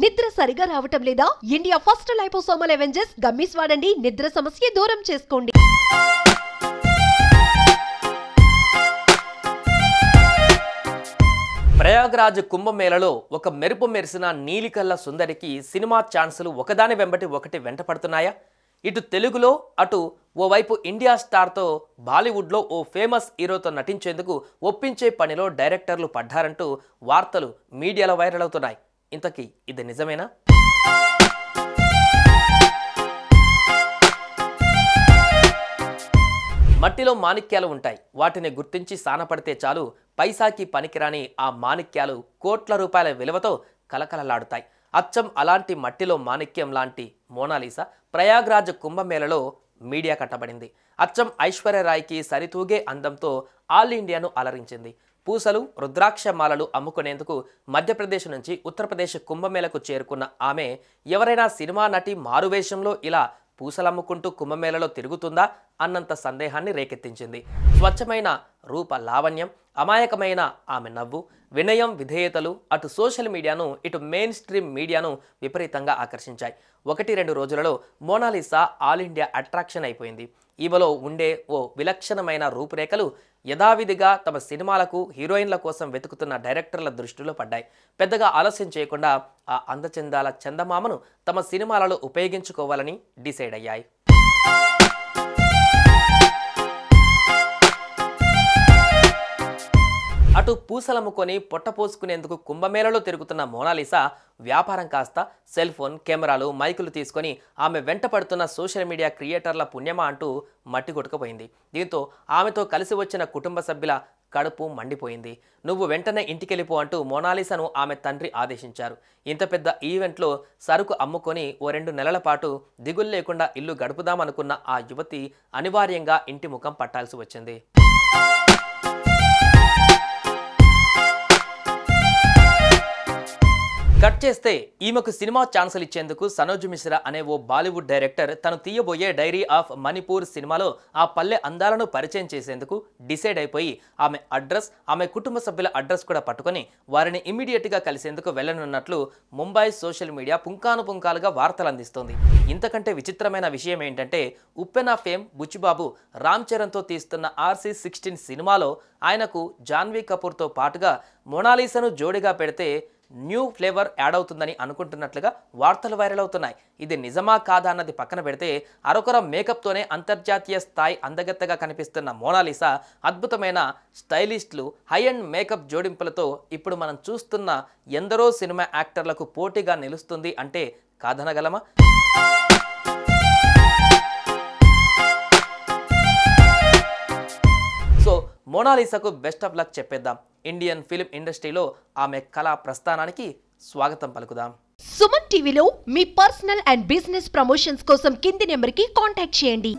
నిద్ర సరిగా రావటం లేదా? India first liposomal Avengers gummies వాడండి. నిద్ర సమస్య దూరం చేసుకోండి. ప్రయాగ్రాజ్ కుంభమేళలో ఒక మెరుపు మెరిసిన నీలికల్ల సుందరికి సినిమా ఛాన్సులు ఒకదాని వెంబటి ఒకటి వెంటపడుతున్నాయా? ఇటు తెలుగులో అటు ఓవైపు ఇండియా స్టార్తో బాలీవుడ్లో ఓ ఫేమస్ హీరోతో నటించేందుకు ఒప్పించే పనిలో డైరెక్టర్లు పడ్డారంటూ వార్తలు మీడియాలో వైరల్ అవుతున్నాయి. ఇంతకీ ఇది నిజమేనా? మట్టిలో మాణిక్యాలు ఉంటాయి. వాటిని గుర్తించి సానపడితే చాలు పైసాకి పనికిరాని ఆ మాణిక్యాలు కోట్ల రూపాయల విలువతో కలకలలాడుతాయి. అచ్చం అలాంటి మట్టిలో మాణిక్యం లాంటి మోనాలిసా ప్రయాగ్రాజ్ కుంభమేళలో మీడియా కట్టబడింది. అచ్చం ఐశ్వర్యరాయ్కి సరితూగే అందంతో ఆల్ ఇండియాను అలరించింది. పూసలు, రుద్రాక్ష మాలలు అమ్ముకునేందుకు మధ్యప్రదేశ్ నుంచి ఉత్తరప్రదేశ్ కుంభమేళకు చేరుకున్న ఆమె ఎవరైనా సినిమా నటి మారువేషంలో ఇలా పూసలమ్ముకుంటూ కుంభమేళలో తిరుగుతుందా అన్నంత సందేహాన్ని రేకెత్తించింది. స్వచ్ఛమైన రూప లావణ్యం, అమాయకమైన ఆమె నవ్వు, వినయం, విధేయతలు అటు సోషల్ మీడియాను ఇటు మెయిన్ స్ట్రీమ్ మీడియాను విపరీతంగా ఆకర్షించాయి. 1-2 రోజులలో మోనాలిసా ఆల్ ఇండియా అట్రాక్షన్ అయిపోయింది. ఈమెలో ఉండే ఓ విలక్షణమైన రూపురేఖలు యథావిధిగా తమ సినిమాలకు హీరోయిన్ల కోసం వెతుకుతున్న డైరెక్టర్ల దృష్టిలో పడ్డాయి. పెద్దగా ఆలస్యం చేయకుండా ఆ అందచందాల చందమామను తమ సినిమాలలో ఉపయోగించుకోవాలని డిసైడ్ అయ్యాయి. అటు పూసలమ్ముకొని పొట్టపోసుకునేందుకు కుంభమేళలో తిరుగుతున్న మోనాలిసా వ్యాపారం కాస్త సెల్ ఫోన్, కెమెరాలు, మైకులు తీసుకొని ఆమె వెంట పడుతున్న సోషల్ మీడియా క్రియేటర్ల పుణ్యమా అంటూ మట్టి కొట్టుకుపోయింది. దీంతో ఆమెతో కలిసి వచ్చిన కుటుంబ సభ్యుల కడుపు మండిపోయింది. నువ్వు వెంటనే ఇంటికెళ్ళిపో అంటూ మోనాలిసాను ఆమె తండ్రి ఆదేశించారు. ఇంత పెద్ద ఈవెంట్లో సరుకు అమ్ముకొని ఓ 2 నెలల పాటు దిగులు లేకుండా ఇల్లు గడుపుదామనుకున్న ఆ యువతి అనివార్యంగా ఇంటి ముఖం పట్టాల్సి వచ్చింది. కట్ చేస్తే ఈమెకు సినిమా ఛాన్సులు ఇచ్చేందుకు సనోజ్ మిశ్రా అనే ఓ బాలీవుడ్ డైరెక్టర్ తను తీయబోయే డైరీ ఆఫ్ మణిపూర్ సినిమాలో ఆ పల్లె అందాలను పరిచయం చేసేందుకు డిసైడ్ అయిపోయి ఆమె అడ్రస్, ఆమె కుటుంబ సభ్యుల అడ్రస్ కూడా పట్టుకొని వారిని ఇమ్మీడియట్గా కలిసేందుకు వెళ్ళనున్నట్లు ముంబై సోషల్ మీడియా పుంకానుపుంకాలుగా వార్తలు అందిస్తోంది. ఇంతకంటే విచిత్రమైన విషయం ఏంటంటే ఉప్పెన ఫేమ్ బుచ్చిబాబు రామ్ చరణ్తో తీస్తున్న RC-16 సినిమాలో ఆయనకు జాన్వీ కపూర్తో పాటుగా మోనాలిసాను జోడిగా పెడితే న్యూ ఫ్లేవర్ యాడ్ అవుతుందని అనుకుంటున్నట్లుగా వార్తలు వైరల్ అవుతున్నాయి. ఇది నిజమా కాదా అన్నది పక్కన పెడితే అరకొర మేకప్తోనే అంతర్జాతీయ స్థాయి అందగత్తగా కనిపిస్తున్న మోనాలిసా అద్భుతమైన స్టైలిస్టులు, హై అండ్ మేకప్ జోడింపులతో ఇప్పుడు మనం చూస్తున్న ఎందరో సినిమా యాక్టర్లకు పోటీగా నిలుస్తుంది అంటే కాదనగలమా? సో మోనాలిసాకు బెస్ట్ ఆఫ్ లక్ చెప్పేద్దాం. ఇండియన్ ఫిల్మ్ ఇండస్ట్రీలో ఆమె కళా ప్రస్థానానికి స్వాగతం పలుకుదాం. సుమన్ టీవీలో మీ పర్సనల్ అండ్ బిజినెస్ ప్రమోషన్స్ కోసం కింది నెంబర్కి కాంటాక్ట్ చేయండి.